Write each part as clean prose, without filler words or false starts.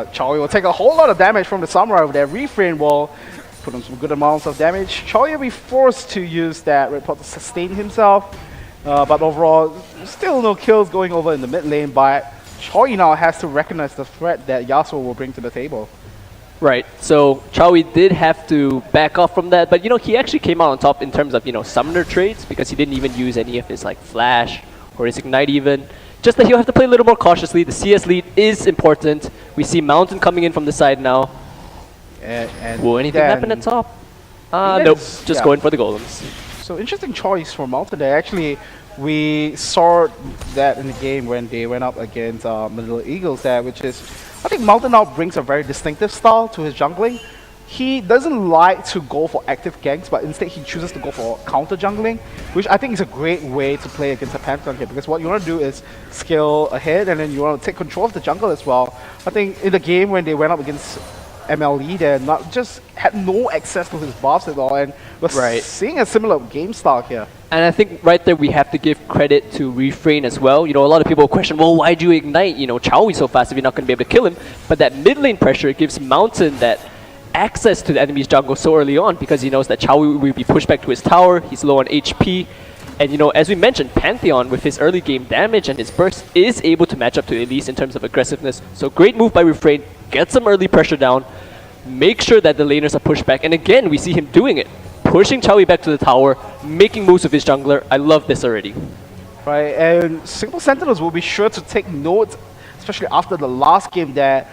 Choi will take a whole lot of damage from the Samurai over there. Refrain will put him some good amounts of damage. Choi will be forced to use that Red Pot to sustain himself. But overall, still no kills going over in the mid lane. But Choi now has to recognize the threat that Yasuo will bring to the table. Right, so Choi did have to back off from that, but he actually came out on top in terms of summoner trades because he didn't even use any of his like flash or his ignite even. Just that he'll have to play a little more cautiously. The CS lead is important. We see Mountain coming in from the side now. And will anything happen at top? Nope, just going for the golems. So interesting choice for Mountain there. Actually, we saw that in the game when they went up against Middle Eagles there, which is, I think Mountain now brings a very distinctive style to his jungling. He doesn't like to go for active ganks, but instead he chooses to go for counter jungling, which I think is a great way to play against a Pantheon here, because what you want to do is scale ahead and then you want to take control of the jungle as well. I think in the game when they went up against MLE, they had no access to his buffs at all, and we're seeing a similar game style here. And I think right there we have to give credit to Refrain as well. A lot of people question, well, why do you ignite, Chowi so fast if you're not going to be able to kill him? But that mid lane pressure gives Mountain that access to the enemy's jungle so early on because he knows that Chowi will be pushed back to his tower, he's low on HP. And as we mentioned, Pantheon with his early game damage and his burst is able to match up to Elise in terms of aggressiveness. So great move by Refrain, get some early pressure down, make sure that the laners are pushed back. And again, we see him doing it. Pushing Chowi back to the tower, making moves with his jungler. I love this already. Right, and Simple Sentinels will be sure to take note, especially after the last game that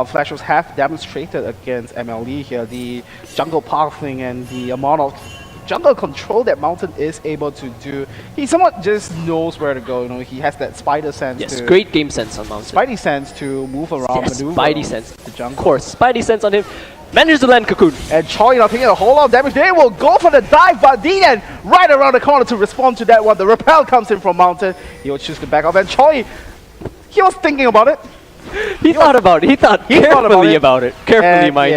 Flashers have demonstrated against MLE here, the jungle pathing and the amount of jungle control that Mountain is able to do. He somewhat just knows where to go. He has that spider sense. Yes, great game sense on Mountain. Spidey sense to move around, maneuver Spidey sense. The jungle. Of course, Spidey sense on him. Manages to land Cocoon. And Choi taking a whole lot of damage. They will go for the dive, but D-Dan right around the corner to respond to that one. The repel comes in from Mountain. He will choose to back off. And Choi, he was thinking about it. He thought about it. He thought carefully about it. Carefully, mind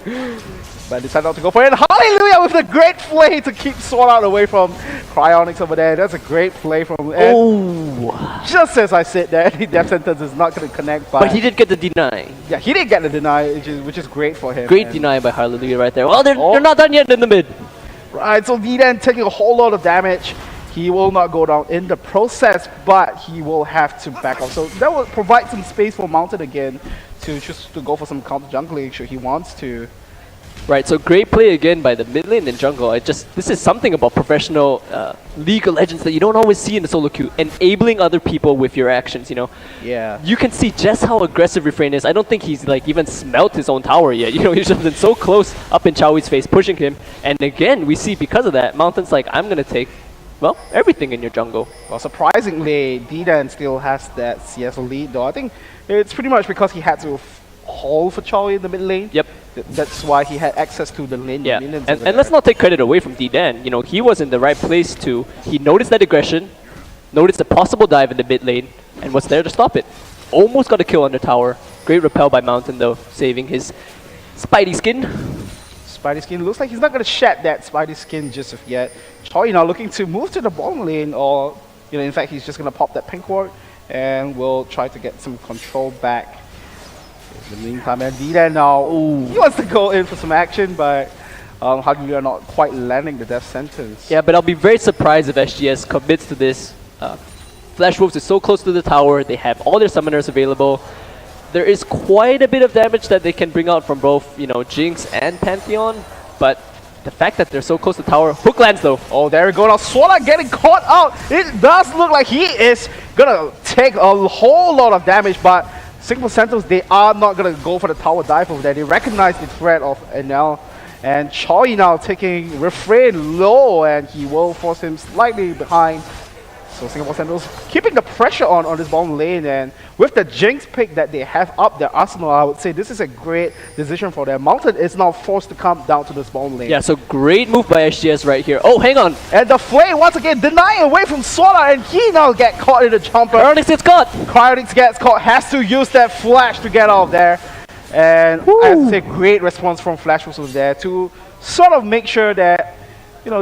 you. But decided not to go for it. And Hallelujah with a great play to keep Sword Art away from Cryonics over there. That's a great play from just as I said that, Death Sentence is not going to connect. But he did get the deny. Yeah, he did get the deny, which is great for him. Great deny by Hallelujah right there. Well, they're not done yet in the mid. Right, so D-Dan taking a whole lot of damage. He will not go down in the process, but he will have to back off. So that will provide some space for Mountain again to just to go for some counter jungling should he wants to. Right, so great play again by the mid lane and jungle. This is something about professional League of Legends that you don't always see in the solo queue. Enabling other people with your actions, Yeah. You can see just how aggressive Refrain is. I don't think he's even smelt his own tower yet. He's just been so close up in Chowi's face, pushing him. And again, we see because of that, Mountain's like, I'm going to take, well, everything in your jungle. Well, surprisingly, D-Dan still has that CS lead though. I think it's pretty much because he had to hold for Choi in the mid lane. Yep. That's why he had access to the lane. Yeah, and let's not take credit away from D-Dan. He was in the right place to. He noticed that aggression, noticed the possible dive in the mid lane, and was there to stop it. Almost got a kill on the tower. Great repel by Mountain though, saving his Spidey skin. Spidey skin looks like he's not going to shed that Spidey skin just of yet. Choi now looking to move to the bottom lane, or in fact he's just going to pop that pink ward, and we'll try to get some control back. In the meantime, and D-Dan now, he wants to go in for some action, but Huggy are not quite landing the death sentence. Yeah, but I'll be very surprised if SGS commits to this. Flash Wolves is so close to the tower, they have all their summoners available. There is quite a bit of damage that they can bring out from both, Jinx and Pantheon, but the fact that they're so close to the tower, hook lands though. Oh, there we go. Now Swala getting caught out. It does look like he is gonna take a whole lot of damage, but Simple Sentinels, they are not going to go for the tower dive over there. They recognize the threat of NL. And Choi now taking Refrain low, and he will force him slightly behind. So Singapore Sentinels keeping the pressure on this bottom lane, and with the Jinx pick that they have up their arsenal, I would say this is a great decision for them. Mountain is now forced to come down to this bottom lane. Yeah, so great move by SGS right here. Oh, hang on. And the Flame once again denying away from Swala, and he now get caught in the jumper. Cryonics gets caught. Cryonics gets caught, has to use that flash to get out of there. And I have to say great response from Flash was there to sort of make sure that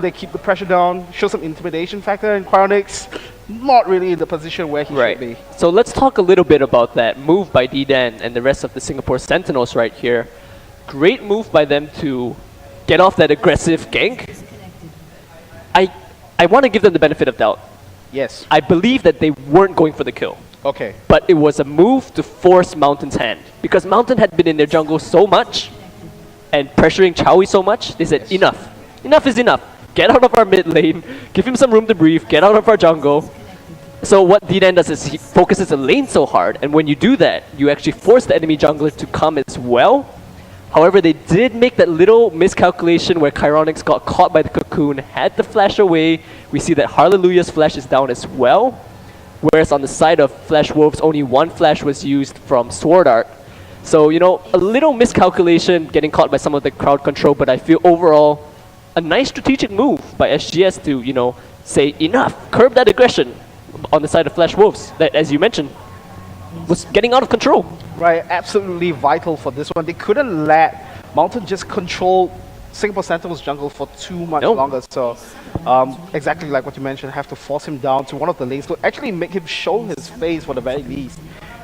they keep the pressure down, show some intimidation factor, and Cryonics not really in the position where he should be. So let's talk a little bit about that move by D-Dan and the rest of the Singapore Sentinels right here. Great move by them to get off that aggressive gank. I want to give them the benefit of doubt. Yes. I believe that they weren't going for the kill. Okay. But it was a move to force Mountain's hand. Because Mountain had been in their jungle so much and pressuring Chowie so much, they said, enough. Enough is enough. Get out of our mid lane, give him some room to breathe, get out of our jungle. So what D-Dan does is he focuses the lane so hard, and when you do that, you actually force the enemy jungler to come as well. However, they did make that little miscalculation where Chironix got caught by the cocoon, had to flash away. We see that Hallelujah's flash is down as well. Whereas on the side of Flash Wolves, only one flash was used from Sword Art. So, you know, a little miscalculation getting caught by some of the crowd control, but I feel overall a nice strategic move by SGS to, you know, say enough, curb that aggression on the side of Flash Wolves that, as you mentioned, was getting out of control. Right, absolutely vital for this one. They couldn't let Mountain just control Singapore Sentinel's jungle for too much longer. So, exactly like what you mentioned, have to force him down to one of the lanes to actually make him show his face for the very least.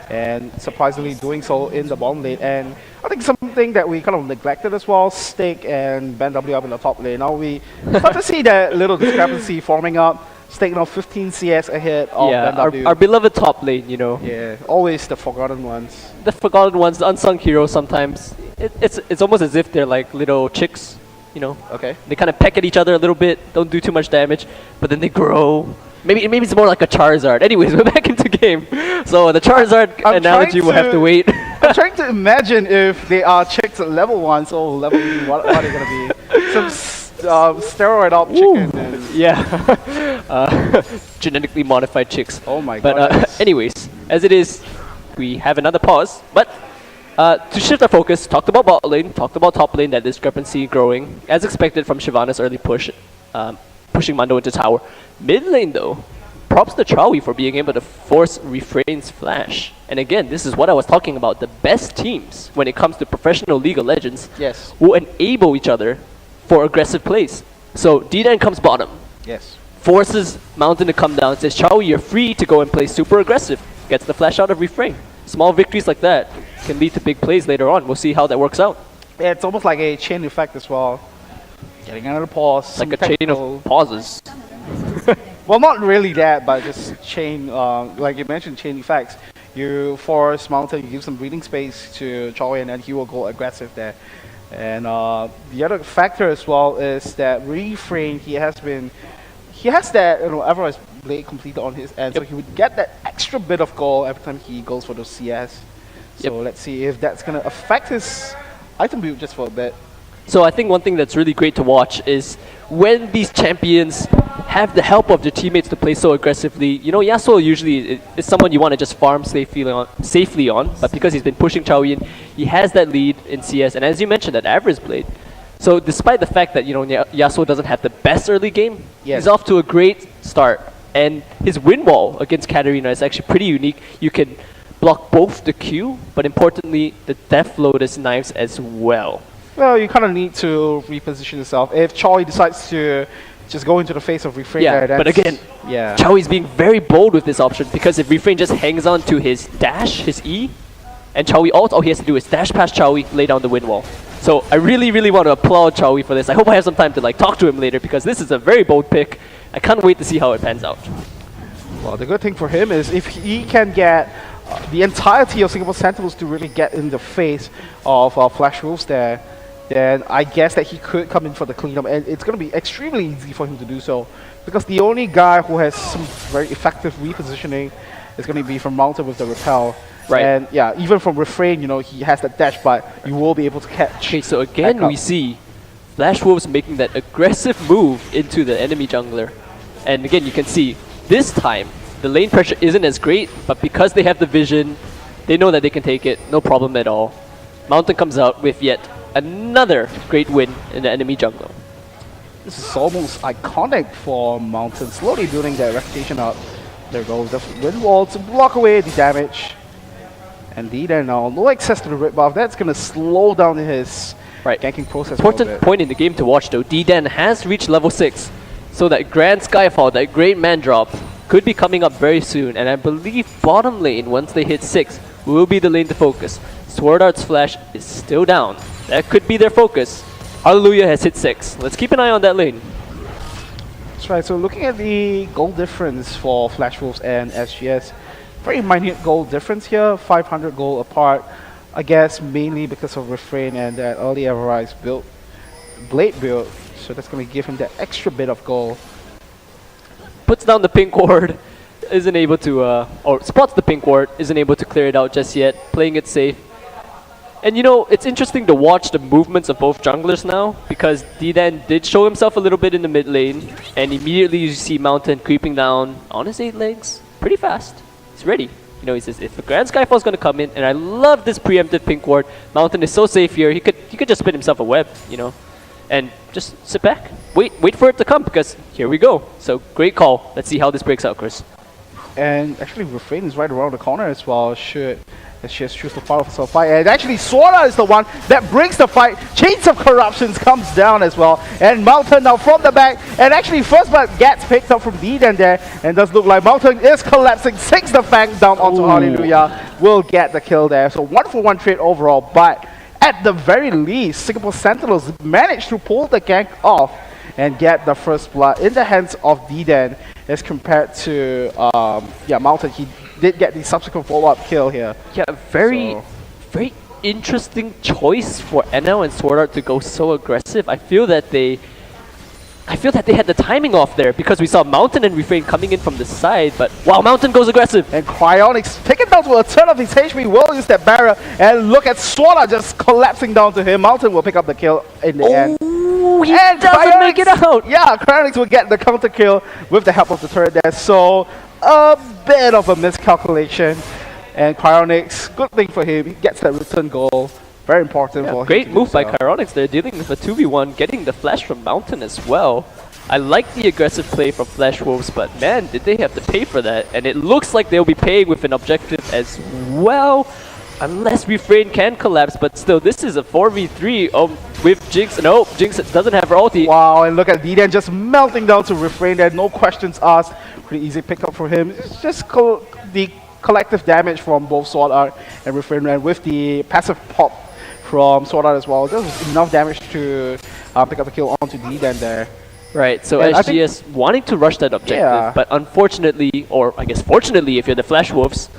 And surprisingly doing so in the bottom lane. And I think something that we kind of neglected as well, Stick and Ben W up in the top lane. Now we start to see that little discrepancy forming up. Stick now 15 CS ahead of Ben W. Our beloved top lane, you know. Yeah, always the forgotten ones. The forgotten ones, the unsung heroes sometimes. It's almost as if they're like little chicks, you know. Okay. They kind of peck at each other a little bit, don't do too much damage, but then they grow. Maybe it's more like a Charizard. Anyways, we're back into game. So the Charizard analogy will have to wait. I'm trying to imagine if they are chicks at level 1, so level 2, what are they going to be? Some steroid up chicken. Yeah. Genetically modified chicks. Oh my god. But anyways, as it is, we have another pause. But to shift our focus, talked about bot lane, talked about top lane, that discrepancy growing, as expected from Shyvana's early push, pushing Mundo into tower. Mid lane though, props to Chowie for being able to force Refrain's flash. And again, this is what I was talking about. The best teams, when it comes to professional League of Legends, will enable each other for aggressive plays. So D-Dan comes bottom. Yes. Forces Mountain to come down, says, Chowie, you're free to go and play super aggressive. Gets the flash out of Refrain. Small victories like that can lead to big plays later on. We'll see how that works out. Yeah, it's almost like a chain effect as well. Getting another pause. Like a chain of pauses. Well, not really that, but just chain, like you mentioned, chain effects. You force Mountain, you give some breathing space to Chowie, and then he will go aggressive there. And the other factor as well is that Refrain, he has that, you know, Everest Blade completed on his end, so he would get that extra bit of goal every time he goes for those CS. So let's see if that's going to affect his item build just for a bit. So I think one thing that's really great to watch is when these champions have the help of their teammates to play so aggressively. You know, Yasuo usually is someone you want to just farm safely on, but because he's been pushing Chowie in, he has that lead in CS, and as you mentioned, that Average Blade. So despite the fact that, you know, Yasuo doesn't have the best early game, he's off to a great start. And his win wall against Katarina is actually pretty unique. You can block both the Q, but importantly, the Death Lotus knives as well. Well, you kind of need to reposition yourself. If Chowie decides to just go into the face of Refrain, but again, Chowie's being very bold with this option, because if Refrain just hangs on to his dash, his E, and Chowie ult, all he has to do is dash past Chowie, lay down the wind wall. So I really, really want to applaud Chowie for this. I hope I have some time to like talk to him later, because this is a very bold pick. I can't wait to see how it pans out. Well, the good thing for him is if he can get the entirety of Singapore Sentinels to really get in the face of Flash Wolves there, then I guess that he could come in for the cleanup, and it's going to be extremely easy for him to do so, because the only guy who has some very effective repositioning is going to be from Mountain with the Repel. Right. And yeah, even from Refrain, you know, he has that dash, but you will be able to catch. Okay, so again we see Flash Wolves making that aggressive move into the enemy jungler. And again, you can see this time the lane pressure isn't as great, but because they have the vision, they know that they can take it, no problem at all. Mountain comes out with yet another great win in the enemy jungle. This is almost iconic for Mountain, slowly building their reputation up. There goes the wind wall to block away the damage. And D-Dan now, no access to the rip buff. That's going to slow down his ganking process. Important point in the game to watch though, D-Dan has reached level 6. So that Grand Skyfall, that great man drop, could be coming up very soon, and I believe bottom lane, once they hit 6, will be the lane to focus. Sword Art's flash is still down. That could be their focus. Hallelujah has hit 6. Let's keep an eye on that lane. That's right, so looking at the goal difference for Flash Wolves and SGS, very minute goal difference here, 500 gold apart. I guess mainly because of Refrain and that early Everrise build, Blade build, so that's going to give him that extra bit of gold. Puts down the pink ward, isn't able to, or spots the pink ward, isn't able to clear it out just yet, playing it safe. And you know, it's interesting to watch the movements of both junglers now, because D-Dan did show himself a little bit in the mid lane, and immediately you see Mountain creeping down on his 8 legs, pretty fast. He's ready. You know, he says, if the Grand Skyfall's gonna come in, and I love this preemptive pink ward, Mountain is so safe here, he could just spin himself a web, you know, and just sit back, wait for it to come, because here we go. So great call. Let's see how this breaks out, Chris. And actually, Refrain is right around the corner as well. Should SGS choose to follow for fight, and actually Swara is the one that brings the fight. Chains of Corruptions comes down as well, and Mountain now from the back, and actually first blood gets picked up from D-Dan there, and does look like Mountain is collapsing. 6 the Fang down onto Hallelujah, will get the kill there. So 1-for-1 trade overall, but at the very least, Singapore Sentinels managed to pull the gank off and get the first blood in the hands of D-Dan as compared to Mountain. He did get the subsequent follow-up kill here. Yeah, very interesting choice for NL and Sword Art to go so aggressive. I feel that they had the timing off there, because we saw Mountain and Refrain coming in from the side, but wow, Mountain goes aggressive. And Cryonics taken down to a third of his HP, will use that barrier, and look at Sword Art just collapsing down to him. Mountain will pick up the kill in the end. He doesn't make it out. Yeah, Cryonics will get the counter kill with the help of the turret there. So a bit of a miscalculation, and Cryonics, good thing for him, he gets that return goal. Very important for him. Great move by Cryonics there, dealing with a 2v1, getting the flash from Mountain as well. I like the aggressive play from Flash Wolves, but man, did they have to pay for that. And it looks like they'll be paying with an objective as well, unless Refrain can collapse. But still, this is a 4v3 with Jinx. No, Jinx doesn't have her ulti. Wow, and look at D-Dan just melting down to Refrain there, no questions asked. Pretty easy pickup for him. It's just the collective damage from both Sword Art and Refrain, and with the passive pop from Sword Art as well, just enough damage to pick up the kill onto D-Dan there. Right, so and SGS wanting to rush that objective, but unfortunately, or I guess fortunately if you're the Flash Wolves,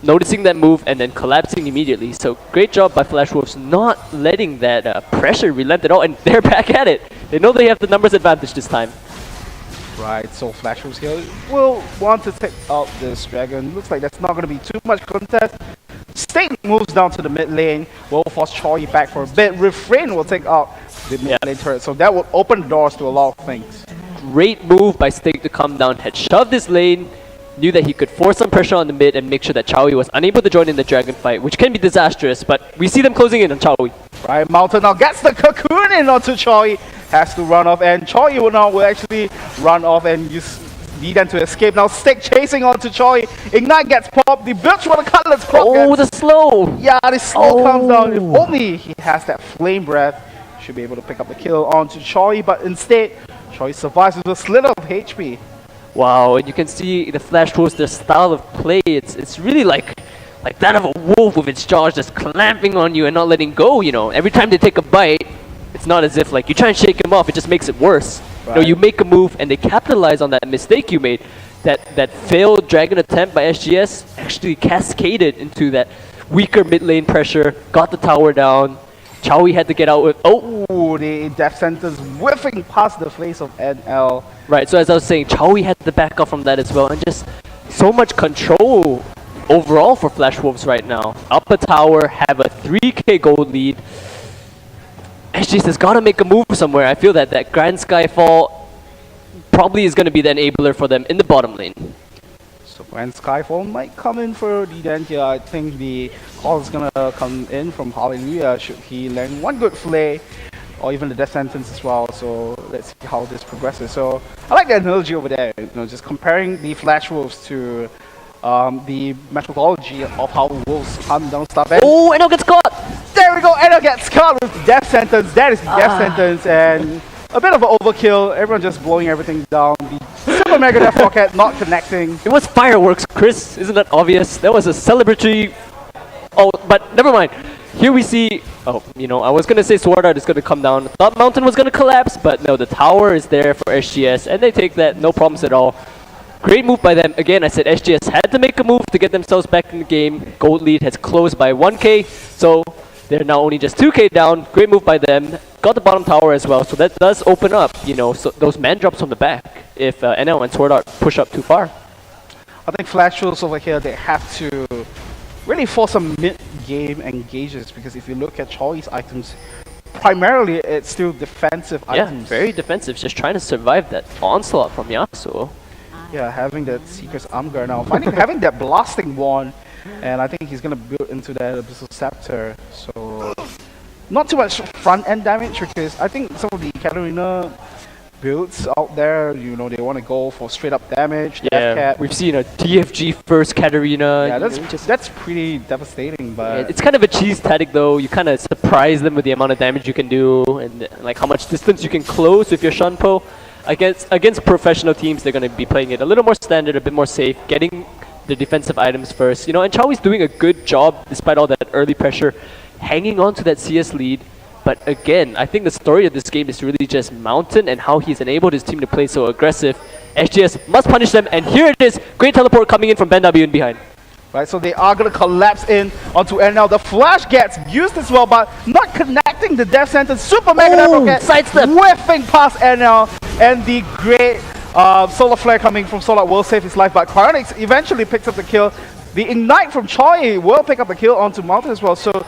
noticing that move and then collapsing immediately. So great job by Flash Wolves not letting that pressure relent at all, and they're back at it. They know they have the numbers advantage this time. Right, so Flash Wolves here will want to take out this dragon. Looks like that's not going to be too much contest. State moves down to the mid lane, will force Choi back for a bit. Refrain will take out the mid lane turret, so that will open doors to a lot of things. Great move by Stake to come down, had shoved his lane, knew that he could force some pressure on the mid and make sure that Chowie was unable to join in the dragon fight, which can be disastrous, but we see them closing in on Chowie. Right, Mountain now gets the cocoon in onto Choi, has to run off, and Choi will actually run off and use D-Dan to escape. Now Stick chasing onto Choi, Ignite gets popped, the Bilge for the Cutlass proc. Oh, the slow! Yeah, the slow comes down. If only he has that flame breath, should be able to pick up the kill onto Choi, but instead, Choi survives with a slit of HP. Wow, and you can see the Flash Wolves, their style of play, it's really like that of a wolf with its jaws just clamping on you and not letting go, you know. Every time they take a bite, it's not as if like you try and shake them off, it just makes it worse. Right. You know, you make a move and they capitalize on that mistake you made. That failed dragon attempt by SGS actually cascaded into that weaker mid lane pressure, got the tower down. Chowie had to get out with, oh, the death sentence whiffing past the face of NL. Right, so as I was saying, Chowie had to back off from that as well, and just so much control overall for Flash Wolves right now. Up a tower, have a 3k gold lead. SGS has got to make a move somewhere. I feel that that Grand Skyfall probably is going to be the enabler for them in the bottom lane. So Grand Skyfall might come in for D-Dan here. I think the call is going to come in from Hallelujah should he land one good play, or even the death sentence as well. So let's see how this progresses. So I like the analogy over there, you know, just comparing the Flash Wolves to the methodology of how wolves hunt down stuff. Oh, Eno gets caught! There we go, Eno gets caught with the death sentence. That is the death sentence, and a bit of an overkill. Everyone just blowing everything down. The Super Mega Death Rocket not connecting. It was fireworks, Chris. Isn't that obvious? That was a celebratory. Oh, but never mind. Here we see. Oh, you know, I was gonna say Sword Art is gonna come down. Thought Mountain was gonna collapse, but no, the tower is there for SGS, and they take that, no problems at all. Great move by them. Again, I said SGS had to make a move to get themselves back in the game. Gold lead has closed by 1k, so they're now only just 2k down. Great move by them. Got the bottom tower as well, so that does open up, you know, so those man drops from the back if NL and Sword Art push up too far. I think Flash Wolves over here, they have to really force some mid-game engages, because if you look at Choi's items, primarily it's still defensive items. Yeah, very defensive, just trying to survive that onslaught from Yasuo. Yeah, having that Seeker's Armguard now, having that blasting wand, and I think he's gonna build into that Abyssal Scepter, so not too much front end damage, because I think some of the Katarina builds out there, you know, they want to go for straight up damage. Yeah, we've seen a TFG first Katarina. Yeah, that's pretty devastating, but yeah, it's kind of a cheese tactic though. You kind of surprise them with the amount of damage you can do and like how much distance you can close with your Shunpo. Against professional teams, they're going to be playing it a little more standard, a bit more safe, getting the defensive items first. You know, and Chowi's doing a good job despite all that early pressure, hanging on to that CS lead. But again, I think the story of this game is really just Mountain and how he's enabled his team to play so aggressive. SGS must punish them, and here it is. Great teleport coming in from BenW in behind. Right, so they are going to collapse in onto NL. The flash gets used as well, but not connecting the death sentence. Super Mega Death Rocket sidestep, whiffing past NL, and the great solar flare coming from Solar will save his life, but Cryonics eventually picks up the kill. The Ignite from Choi will pick up the kill onto Mountain as well. So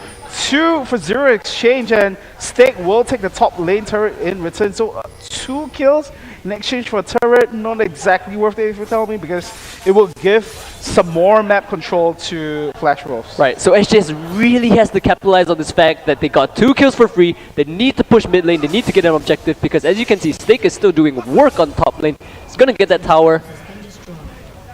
2 for 0 exchange, and Stake will take the top lane turret in return. So 2 kills in exchange for a turret, not exactly worth it if you tell me, because it will give some more map control to Flash Wolves. Right, so SGS really has to capitalize on this fact that they got 2 kills for free. They need to push mid lane, they need to get an objective, because as you can see, Stake is still doing work on top lane. He's gonna get that tower.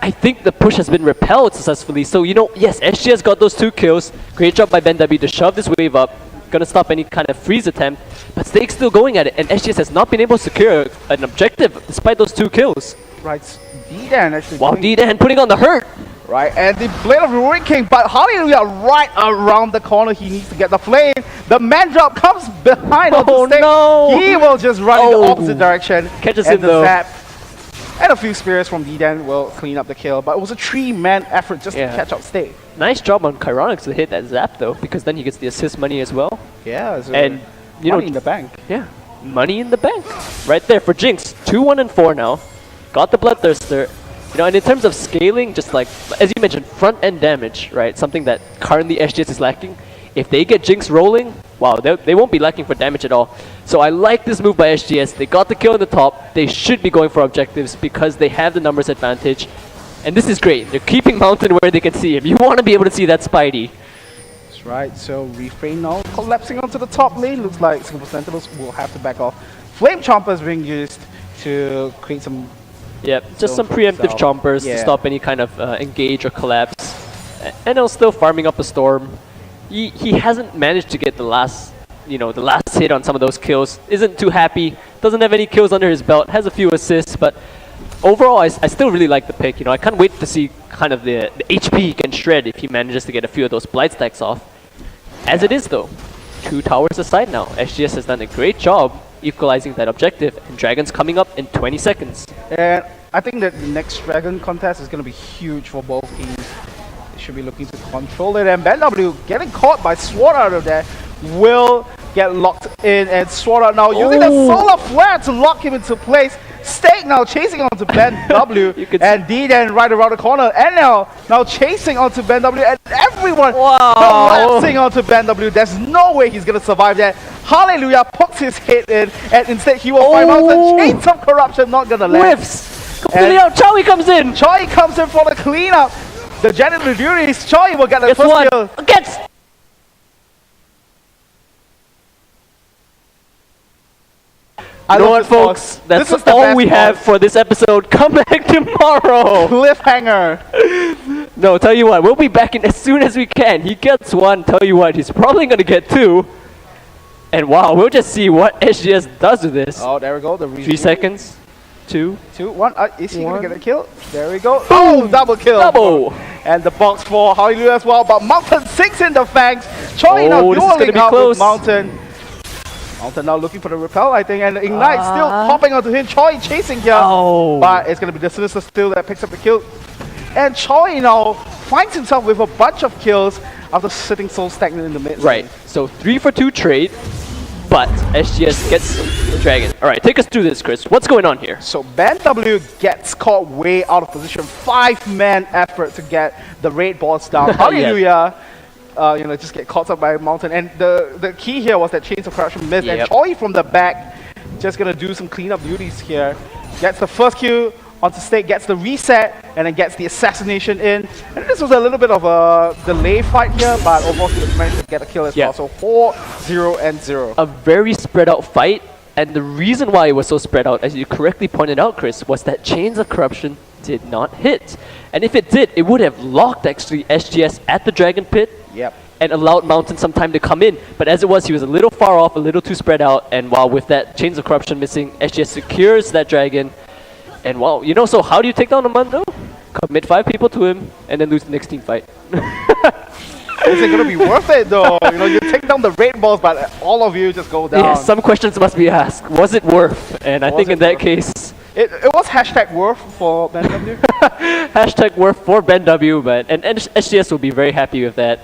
I think the push has been repelled successfully, so you know, yes, SGS got those 2 kills. Great job by BenW to shove this wave up. Gonna stop any kind of freeze attempt, but Stake's still going at it, and SGS has not been able to secure an objective despite those 2 kills. Right, D-Dan actually. Wow, D-Dan putting on the hurt. Right, and the Blade of the Ruin King, but Hallelujah right around the corner. He needs to get the flame. The man drop comes behind onto Stake. No. He will just run in the opposite direction. Catches and him the though. Zap. And a few spears from D-Dan will clean up the kill, but it was a 3-man effort just to catch up Stake. Nice job on Cryonics to hit that zap though, because then he gets the assist money as well. Yeah, so and you money know, in the bank. Yeah, money in the bank. Right there for Jinx. 2-1-4 now. Got the Bloodthirster. You know, and in terms of scaling, just like, as you mentioned, front-end damage, right? Something that currently SGS is lacking. If they get Jinx rolling, wow, they won't be lacking for damage at all. So I like this move by SGS. They got the kill in the top. They should be going for objectives because they have the numbers advantage. And this is great. They're keeping Mountain where they can see him. You want to be able to see that Spidey. That's right. So Refrain now collapsing onto the top lane. Looks like Singapore Sentinels will have to back off. Flame Chompers being used to create some... Yep, just some preemptive chompers to stop any kind of engage or collapse. And he's still farming up a storm. He hasn't managed to get the last, the last hit on some of those kills. Isn't too happy. Doesn't have any kills under his belt. Has a few assists, but overall, I still really like the pick. I can't wait to see kind of the HP he can shred if he manages to get a few of those blight stacks off. As it is though, 2 towers aside now. SGS has done a great job equalizing that objective, and Dragon's coming up in 20 seconds. And I think that the next Dragon contest is going to be huge for both teams. They should be looking to control it, and BenW getting caught by Sword out of there will get locked in, and Sword out now using the Solar Flare to lock him into place. Stake now chasing onto BenW, and D-Dan right around the corner. NL now chasing onto BenW, and everyone collapsing onto BenW. There's no way he's going to survive that. Hallelujah puts his head in, and instead he will find out the Chains of Corruption not going to land. Whiffs! Completely out. Choi comes in! Choi comes in for the cleanup. The Janitor Duties, Choi will get the first kill. You know what, folks? That's all we have for this episode. Come back tomorrow. Cliffhanger. No, tell you what, we'll be back in as soon as we can. He gets 1. Tell you what, he's probably going to get 2. And wow, we'll just see what SGS does with this. Oh, there we go. The 3 seconds. 2, 2, 1. Is he going to One. get a kill? There we go. Oh, double kill. Double. And the box for Hallelujah as well. But Mountain 6 in the fangs. Choi now Oh, this is gonna dueling be out close. with Mountain. Mountain now looking for the repel, I think. And Ignite still popping onto him. Choi chasing here. Oh. But it's going to be the Sinister still that picks up the kill. And Choi now finds himself with a bunch of kills after sitting so stagnant in the mid. Right. So 3 for 2 trade, but SGS gets the dragon. All right, take us through this, Chris. What's going on here? So BenW gets caught way out of position. 5-man effort to get the raid boss down. Hallelujah. Just get caught up by Mountain. And the key here was that Chains of Corruption missed. And Choi from the back just gonna do some cleanup duties here. Gets the first kill onto Stake, gets the reset, and then gets the assassination in. And this was a little bit of a delay fight here, but overall he managed to get a kill as well. So 4-0-0. A very spread out fight, and the reason why it was so spread out, as you correctly pointed out, Chris, was that Chains of Corruption did not hit. And if it did, it would have locked actually SGS at the Dragon Pit. Yep. And allowed Mountain some time to come in. But as it was, he was a little far off, a little too spread out, and while with that Chains of Corruption missing, SGS secures that dragon. And wow, so how do you take down a Mundo? Commit 5 people to him, and then lose the next team fight. Is it going to be worth it though? You take down the raid balls, but all of you just go down. Yeah, some questions must be asked. Was it worth? And I think in that case... It was hashtag worth for BenW. Hashtag worth for BenW, but and SGS will be very happy with that.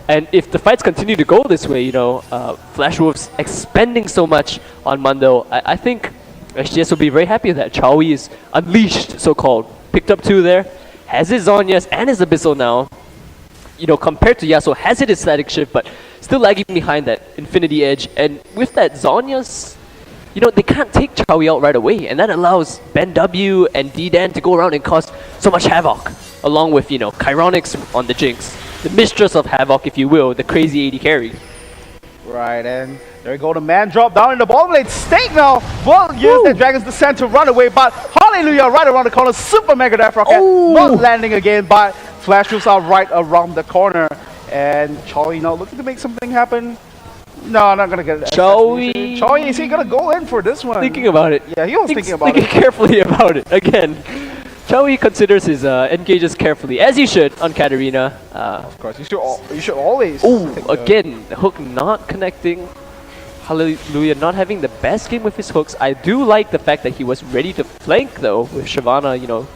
And if the fights continue to go this way, Flash Wolves expending so much on Mundo, I think SGS will be very happy with that. Chowie is unleashed, so-called. Picked up 2 there. Has his Zhonya's and his Abyssal now. Compared to Yasuo, has it his static shift, but still lagging behind that Infinity Edge. And with that Zhonya's, they can't take Chowie out right away. And that allows BenW and D-Dan to go around and cause so much havoc. Along with, Chironics on the Jinx. The mistress of havoc, if you will, the crazy AD carry. Right, and there we go, the man drop down in the bottom lane. Stake now will use the Dragon's Descent to run away, but Hallelujah right around the corner. Super Mega Death Rocket not landing again, but Flash Wolves are right around the corner. And Choi now looking to make something happen. No, not gonna get it. Choi, is he gonna go in for this one? Thinking about it. Yeah, he was thinking about it. Thinking carefully about it. Again, Chowie considers his engages carefully, as he should on Katarina. Of course, you should always. Oh, again, the hook not connecting. Hallelujah, not having the best game with his hooks. I do like the fact that he was ready to flank though with Shyvana.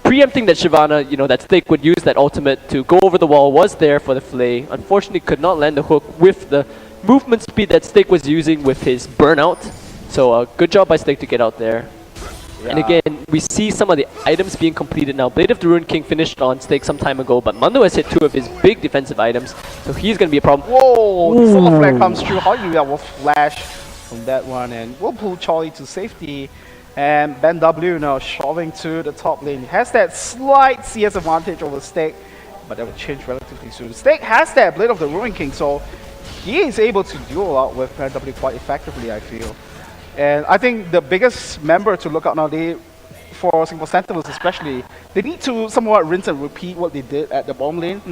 Preempting that Shyvana, that Stake would use that ultimate to go over the wall, was there for the flay. Unfortunately, could not land the hook with the movement speed that Stake was using with his burnout. So good job by Stake to get out there. Yeah. And again, we see some of the items being completed now. Blade of the Ruined King finished on Stake some time ago, but Mundo has hit 2 of his big defensive items, so he's going to be a problem. Whoa, the solar flare comes through. Hallelujah will flash from that one, and we'll pull Charlie to safety. And BenW now shoving to the top lane. He has that slight CS advantage over Stake, but that will change relatively soon. Stake has that Blade of the Ruined King, so he is able to duel out with BenW quite effectively, I feel. And I think the biggest member to look out nowadays for Singapore Sentinels especially, they need to somewhat rinse and repeat what they did at the bottom lane,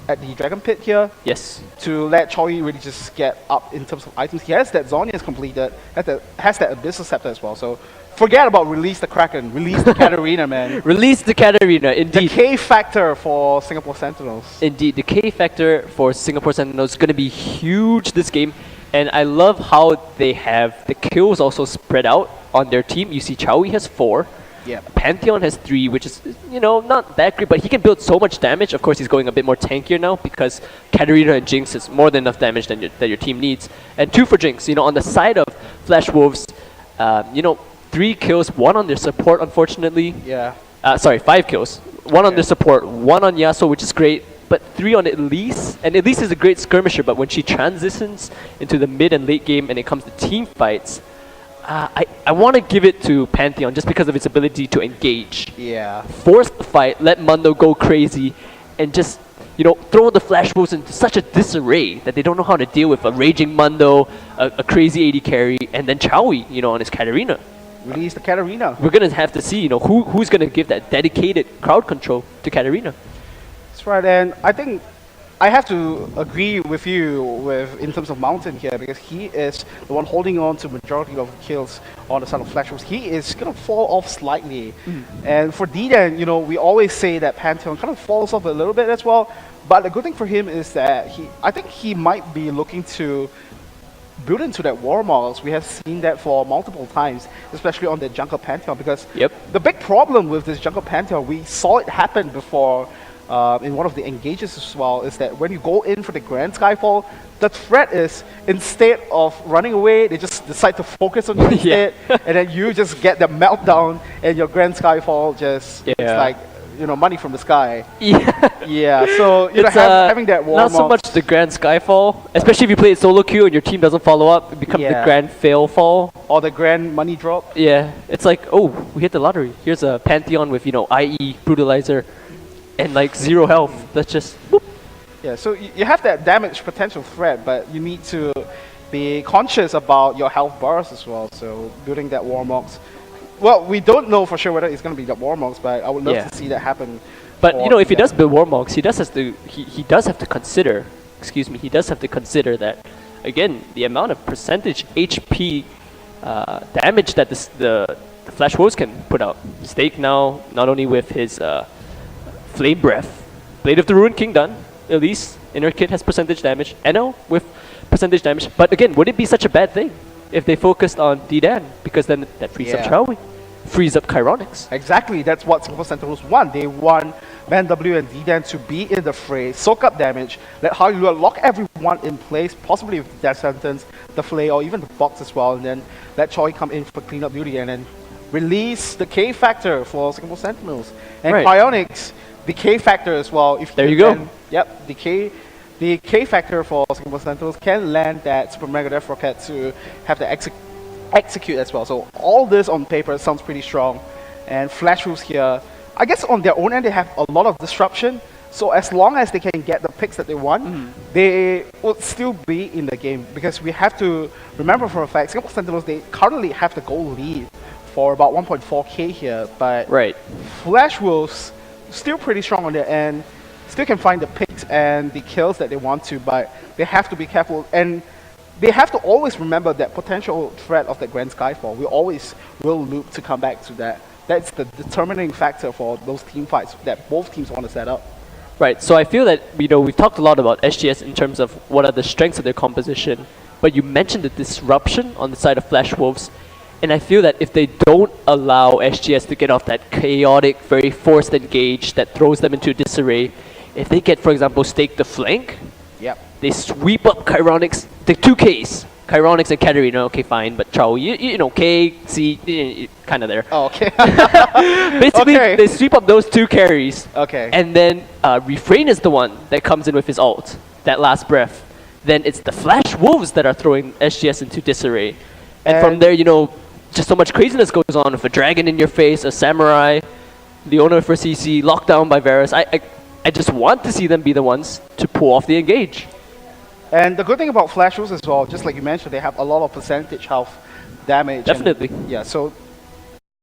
at the Dragon Pit here. Yes. To let Choi really just get up in terms of items. He has that Zhonya's completed, has that Abyssal Scepter as well. So forget about release the Kraken, release the Katarina, man. Release the Katarina, indeed. The K factor for Singapore Sentinels. Indeed, the K factor for Singapore Sentinels is going to be huge this game. And I love how they have the kills also spread out on their team. You see Chowie has 4. Yeah. Pantheon has 3, which is, not that great, but he can build so much damage. Of course, he's going a bit more tankier now because Katarina and Jinx is more than enough damage that your team needs. And 2 for Jinx. On the side of Flash Wolves, 3 kills, 1 on their support, unfortunately. Yeah. 5 kills. 1 on their support, 1 on Yasuo, which is great. But 3 on Elise, and Elise is a great skirmisher, but when she transitions into the mid and late game and it comes to team fights, I want to give it to Pantheon just because of its ability to engage. Yeah. Force the fight, let Mundo go crazy, and just, throw the Flash Wolves into such a disarray that they don't know how to deal with a raging Mundo, a crazy AD carry, and then Chowie, on his Katarina. Release the Katarina. We're going to have to see, who's going to give that dedicated crowd control to Katarina. Right, and I think I have to agree with you in terms of Mountain here because he is the one holding on to majority of kills on the side of Flash Wolves. He is gonna fall off slightly, and for D-Dan, we always say that Pantheon kind of falls off a little bit as well. But the good thing for him is that I think he might be looking to build into that war models. We have seen that for multiple times, especially on the Jungle Pantheon, because the big problem with this Jungle Pantheon, we saw it happen before in one of the engages as well, is that when you go in for the Grand Skyfall, the threat is instead of running away, they just decide to focus on you instead, and then you just get the meltdown, and your Grand Skyfall just it's like money from the sky. Yeah. So having that war not so much the Grand Skyfall, especially if you play it solo queue and your team doesn't follow up, it becomes the Grand Fail Fall or the Grand Money Drop. Yeah, it's like, oh, we hit the lottery. Here's a Pantheon with IE Brutalizer and like 0 health. Let's just whoop. Yeah, so you have that damage potential threat, but you need to be conscious about your health bars as well. So building that Warmogs. Well, we don't know for sure whether it's going to be the Warmogs, but I would love to see that happen. But if he does build Warmogs, he does have to consider. Excuse me, he does have to consider that again the amount of percentage HP damage that the Flash Wolves can put out. Stake now not only with his Flame Breath, Blade of the Ruined King done. At least Inner Kit has percentage damage. Eno with percentage damage. But again, would it be such a bad thing if they focused on D-Dan? Because then that frees up Chowie, frees up Chironics. Exactly, that's what Singapore Sentinels want. They want Man W and D-Dan to be in the fray, soak up damage, let Hallelujah lock everyone in place, possibly with Death Sentence, the Flay, or even the Box as well, and then let Chowie come in for cleanup duty and then release the K factor for Singapore Sentinels. And Cryonics, the K factor as well. If there you go. Yep, the K factor for Singapore Sentinels can land that Super Mega Death Rocket to have the execute as well. So all this on paper sounds pretty strong. And Flash Wolves here, I guess on their own end they have a lot of disruption. So as long as they can get the picks that they want, they would still be in the game. Because we have to remember for a fact, Singapore Sentinels, they currently have the goal lead for about 1.4k here. But Flash Wolves still pretty strong on their end, still can find the picks and the kills that they want to, but they have to be careful, and they have to always remember that potential threat of the Grand Skyfall. We always will loop to come back to that. That's the determining factor for those team fights that both teams want to set up. Right, so I feel that we've talked a lot about SGS in terms of what are the strengths of their composition, but you mentioned the disruption on the side of Flash Wolves. And I feel that if they don't allow SGS to get off that chaotic, very forced engage that throws them into disarray, if they get, for example, stake the flank, they sweep up Chironics, the 2Ks, Chironics and Katarina, okay, fine, but Chao, K, C, kind of there. Oh, okay. Basically, they sweep up those 2 carries, okay, and then Refrain is the one that comes in with his ult, that last breath. Then it's the Flash Wolves that are throwing SGS into disarray. And from there, just so much craziness goes on with a dragon in your face, a samurai, Leona for CC, locked down by Varus. I just want to see them be the ones to pull off the engage. And the good thing about Flash Wolves as well, just like you mentioned, they have a lot of percentage health damage. Definitely. And, so